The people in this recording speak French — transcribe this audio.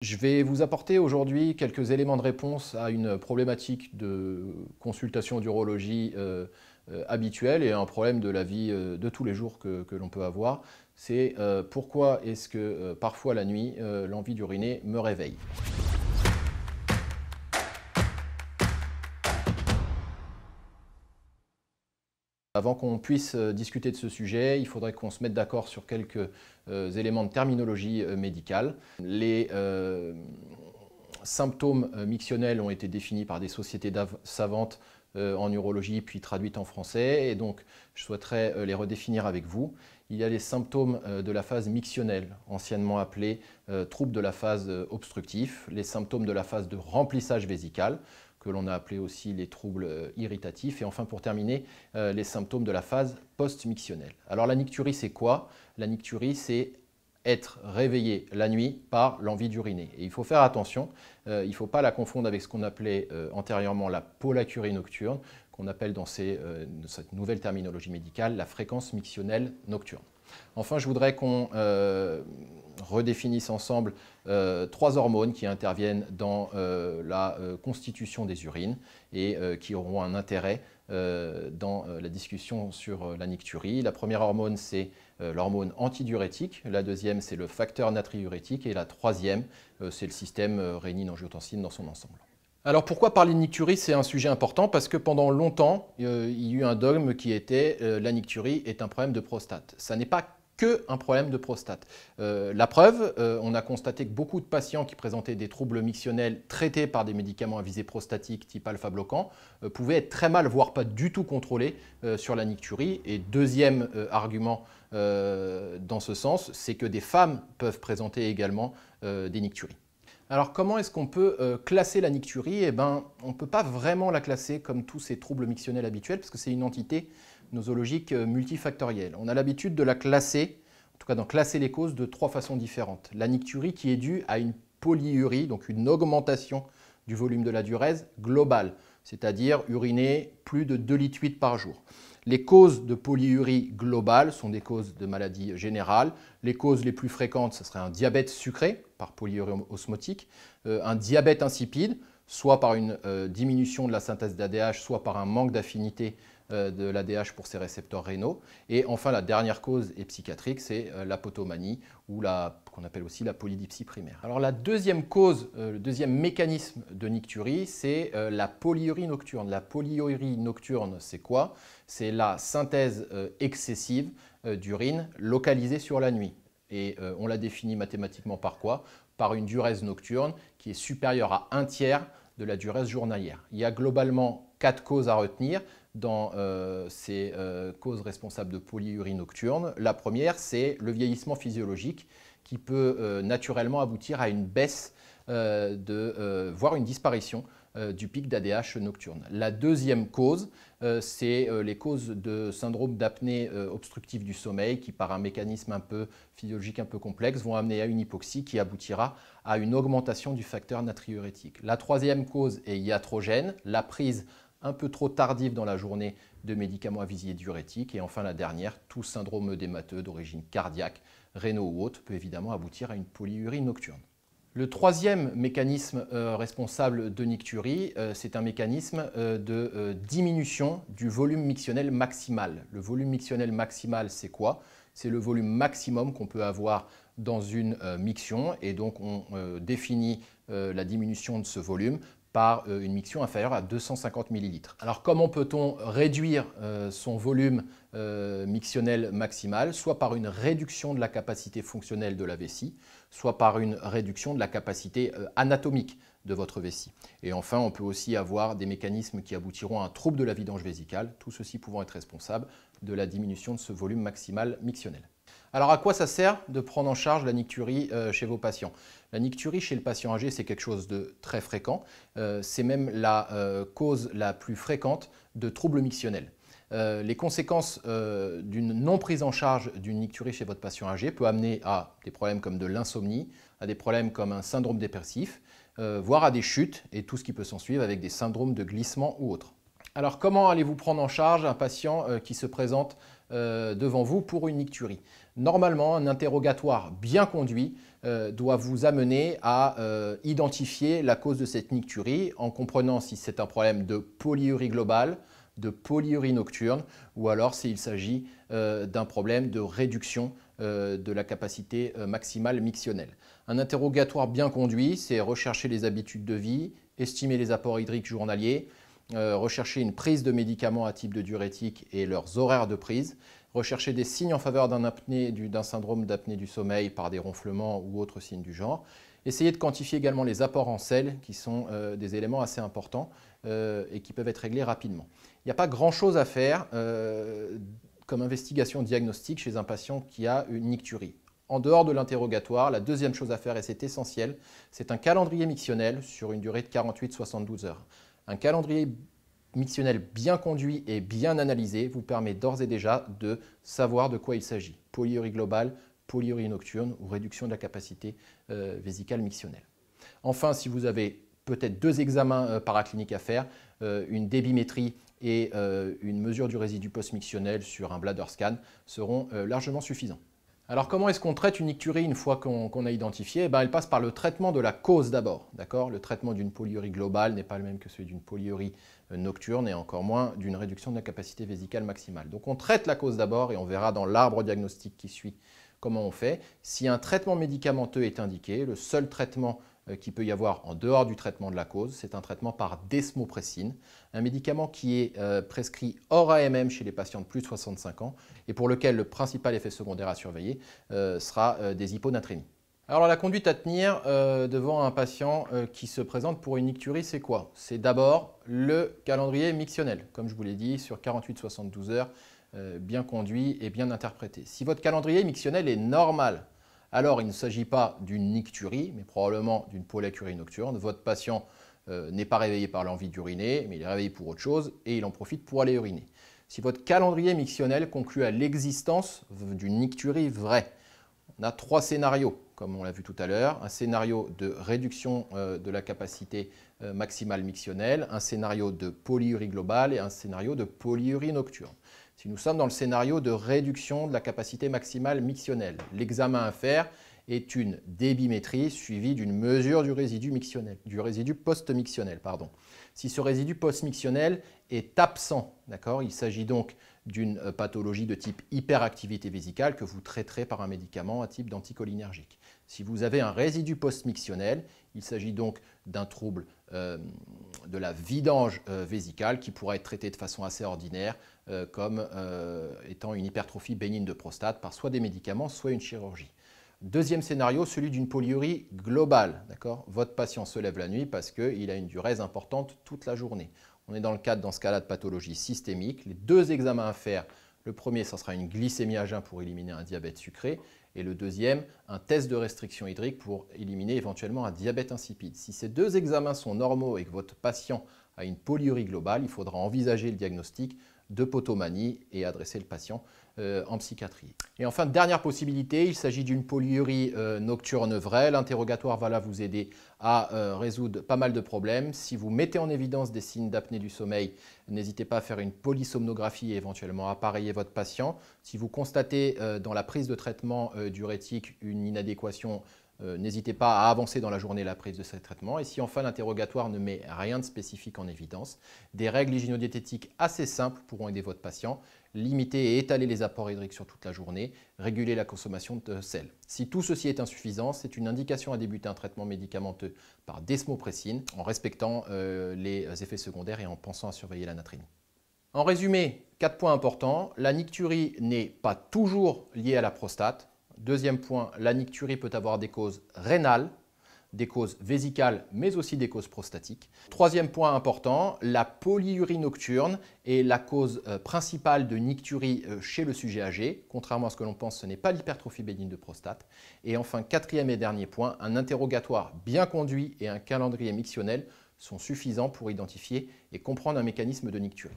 Je vais vous apporter aujourd'hui quelques éléments de réponse à une problématique de consultation d'urologie habituelle et un problème de la vie de tous les jours que l'on peut avoir. C'est pourquoi est-ce que parfois la nuit, l'envie d'uriner me réveille. Avant qu'on puisse discuter de ce sujet, il faudrait qu'on se mette d'accord sur quelques éléments de terminologie médicale. Les symptômes mictionnels ont été définis par des sociétés savantes en urologie, puis traduites en français, et donc je souhaiterais les redéfinir avec vous. Il y a les symptômes de la phase mictionnelle, anciennement appelés troubles de la phase obstructif, les symptômes de la phase de remplissage vésical, que l'on a appelé aussi les troubles irritatifs, et enfin pour terminer, les symptômes de la phase post-mictionnelle. Alors la nicturie, c'est quoi? La nicturie, c'est être réveillé la nuit par l'envie d'uriner. Et il faut faire attention, il ne faut pas la confondre avec ce qu'on appelait antérieurement la polacurie nocturne, qu'on appelle dans cette nouvelle terminologie médicale la fréquence mictionnelle nocturne. Enfin, je voudrais qu'on redéfinisse ensemble trois hormones qui interviennent dans la constitution des urines et qui auront un intérêt dans la discussion sur la nicturie. La première hormone, c'est l'hormone antidiurétique, la deuxième, c'est le facteur natriurétique et la troisième, c'est le système rénine-angiotensine dans son ensemble. Alors pourquoi parler de nicturie? C'est un sujet important parce que pendant longtemps, il y a eu un dogme qui était la nicturie est un problème de prostate. Ça n'est pas que un problème de prostate. La preuve, on a constaté que beaucoup de patients qui présentaient des troubles mictionnels traités par des médicaments à visée prostatique type alpha-bloquant pouvaient être très mal, voire pas du tout contrôlés sur la nicturie. Et deuxième argument dans ce sens, c'est que des femmes peuvent présenter également des nicturies. Alors comment est-ce qu'on peut classer la nicturie? Eh bien, on ne peut pas vraiment la classer comme tous ces troubles mictionnels habituels parce que c'est une entité nosologique multifactorielle. On a l'habitude de la classer, en tout cas d'en classer les causes de trois façons différentes. La nicturie qui est due à une polyurie, donc une augmentation du volume de la diurèse globale, c'est-à-dire uriner plus de 2,8 litres par jour. Les causes de polyurie globale sont des causes de maladies générales. Les causes les plus fréquentes, ce serait un diabète sucré par polyurie osmotique, un diabète insipide, soit par une diminution de la synthèse d'ADH, soit par un manque d'affinité de l'ADH pour ces récepteurs rénaux. Et enfin, la dernière cause est psychiatrique, c'est l'apotomanie ou qu'on appelle aussi la polydipsie primaire. Alors la deuxième cause, le deuxième mécanisme de nicturie, c'est la polyurie nocturne. La polyurie nocturne, c'est quoi? C'est la synthèse excessive d'urine localisée sur la nuit. Et on la définit mathématiquement par quoi? Par une diurèse nocturne qui est supérieure à 1/3 de la diurèse journalière. Il y a globalement 4 causes à retenir dans ces causes responsables de polyurie nocturne. La première, c'est le physiologique qui peut naturellement aboutir à une baisse, voire une disparition du pic d'ADH nocturne. La deuxième cause, c'est les causes de syndrome d'apnée obstructive du sommeil qui, par un mécanisme un peu physiologique un peu complexe, vont amener à une hypoxie qui aboutira à une augmentation du facteur natriurétique. La troisième cause est iatrogène, la prise un peu trop tardive dans la journée de médicaments à visée diurétique. Et enfin la dernière, tout syndrome œdémateux d'origine cardiaque, rénaux ou autre, peut évidemment aboutir à une polyurie nocturne. Le troisième mécanisme responsable de nicturie, c'est un mécanisme de diminution du volume mictionnel maximal. Le volume mictionnel maximal, c'est quoi? C'est le volume maximum qu'on peut avoir dans une miction, et donc on définit la diminution de ce volume par une miction inférieure à 250 ml. Alors comment peut-on réduire son volume mictionnel maximal? Soit par une réduction de la capacité fonctionnelle de la vessie, soit par une réduction de la capacité anatomique de votre vessie. Et enfin, on peut aussi avoir des mécanismes qui aboutiront à un trouble de la vidange vésicale, tout ceci pouvant être responsable de la diminution de ce volume maximal mictionnel. Alors à quoi ça sert de prendre en charge la nicturie chez vos patients? La nicturie chez le patient âgé, c'est quelque chose de très fréquent. C'est même la cause la plus fréquente de troubles mictionnels. Les conséquences d'une non prise en charge d'une nicturie chez votre patient âgé peut amener à des problèmes comme de l'insomnie, à des problèmes comme un syndrome dépressif, voire à des chutes et tout ce qui peut s'en suivre avec des syndromes de glissement ou autres. Alors, comment allez-vous prendre en charge un patient qui se présente devant vous pour une nicturie? Normalement, un interrogatoire bien conduit doit vous amener à identifier la cause de cette nicturie en comprenant si c'est un problème de polyurie globale, de polyurie nocturne ou alors s'il s'agit d'un problème de réduction de la capacité maximale mictionnelle. Un interrogatoire bien conduit, c'est rechercher les habitudes de vie, estimer les apports hydriques journaliers, rechercher une prise de médicaments à type de diurétique et leurs horaires de prise, rechercher des signes en faveur d'un syndrome d'apnée du sommeil par des ronflements ou autres signes du genre. Essayez de quantifier également les apports en sel qui sont des éléments assez importants et qui peuvent être réglés rapidement. Il n'y a pas grand-chose à faire comme investigation diagnostique chez un patient qui a une nicturie. En dehors de l'interrogatoire, la deuxième chose à faire, et c'est essentiel, c'est un calendrier mictionnel sur une durée de 48-72 heures. Un calendrier mictionnel bien conduit et bien analysé vous permet d'ores et déjà de savoir de quoi il s'agit. Polyurie globale, polyurie nocturne ou réduction de la capacité vésicale mictionnelle. Enfin, si vous avez peut-être deux examens paracliniques à faire, une débimétrie et une mesure du résidu post-mictionnel sur un bladder scan seront largement suffisants. Alors comment est-ce qu'on traite une nicturie une fois qu'on a identifié? Elle passe par le traitement de la cause d'abord. Le traitement d'une polyurie globale n'est pas le même que celui d'une polyurie nocturne et encore moins d'une réduction de la capacité vésicale maximale. Donc on traite la cause d'abord et on verra dans l'arbre diagnostique qui suit comment on fait. Si un traitement médicamenteux est indiqué, le seul traitement qu'il peut y avoir en dehors du traitement de la cause, c'est un traitement par desmopressine, un médicament qui est prescrit hors AMM chez les patients de plus de 65 ans et pour lequel le principal effet secondaire à surveiller sera des hyponatrémies. Alors la conduite à tenir devant un patient qui se présente pour une nicturie, c'est quoi? C'est d'abord le calendrier mictionnel, comme je vous l'ai dit, sur 48-72 heures, bien conduit et bien interprété. Si votre calendrier mictionnel est normal, alors il ne s'agit pas d'une nicturie, mais probablement d'une polyurie nocturne. Votre patient n'est pas réveillé par l'envie d'uriner, mais il est réveillé pour autre chose et il en profite pour aller uriner. Si votre calendrier mictionnel conclut à l'existence d'une nicturie vraie, on a trois scénarios, comme on l'a vu tout à l'heure. Un scénario de réduction de la capacité maximale mictionnelle, un scénario de polyurie globale et un scénario de polyurie nocturne. Si nous sommes dans le scénario de réduction de la capacité maximale mictionnelle, l'examen à faire est une débimétrie suivie d'une mesure du résidu mictionnel, du résidu post-mictionnel. Si ce résidu post-mictionnel est absent, il s'agit donc d'une pathologie de type hyperactivité vésicale que vous traiterez par un médicament à type d'anticholinergique. Si vous avez un résidu post-mictionnel, il s'agit donc d'un trouble de la vidange vésicale qui pourra être traité de façon assez ordinaire comme étant une hypertrophie bénigne de prostate par soit des médicaments, soit une chirurgie. Deuxième scénario, celui d'une polyurie globale. Votre patient se lève la nuit parce qu'il a une diurèse importante toute la journée. On est dans le cadre, dans ce cas-là, de pathologie systémique. Les deux examens à faire, le premier, ce sera une glycémie à jeun pour éliminer un diabète sucré. Et le deuxième, un test de restriction hydrique pour éliminer éventuellement un diabète insipide. Si ces deux examens sont normaux et que votre patient a une polyurie globale, il faudra envisager le diagnostic de potomanie et adresser le patient en psychiatrie. Et enfin, dernière possibilité, il s'agit d'une polyurie nocturne vraie. L'interrogatoire va là vous aider à résoudre pas mal de problèmes. Si vous mettez en évidence des signes d'apnée du sommeil, n'hésitez pas à faire une polysomnographie et éventuellement à appareiller votre patient. Si vous constatez dans la prise de traitement diurétique une inadéquation, n'hésitez pas à avancer dans la journée la prise de ce traitement. Et si enfin l'interrogatoire ne met rien de spécifique en évidence, des règles hygiéno-diététiques assez simples pourront aider votre patient. Limiter et étaler les apports hydriques sur toute la journée, réguler la consommation de sel. Si tout ceci est insuffisant, c'est une indication à débuter un traitement médicamenteux par desmopressine en respectant les effets secondaires et en pensant à surveiller la natrémie. En résumé, 4 points importants. La nicturie n'est pas toujours liée à la prostate. Deuxième point, la nicturie peut avoir des causes rénales, des causes vésicales, mais aussi des causes prostatiques. Troisième point important, la polyurie nocturne est la cause principale de nicturie chez le sujet âgé. Contrairement à ce que l'on pense, ce n'est pas l'hypertrophie bénigne de prostate. Et enfin, quatrième et dernier point, un interrogatoire bien conduit et un calendrier mictionnel sont suffisants pour identifier et comprendre un mécanisme de nicturie.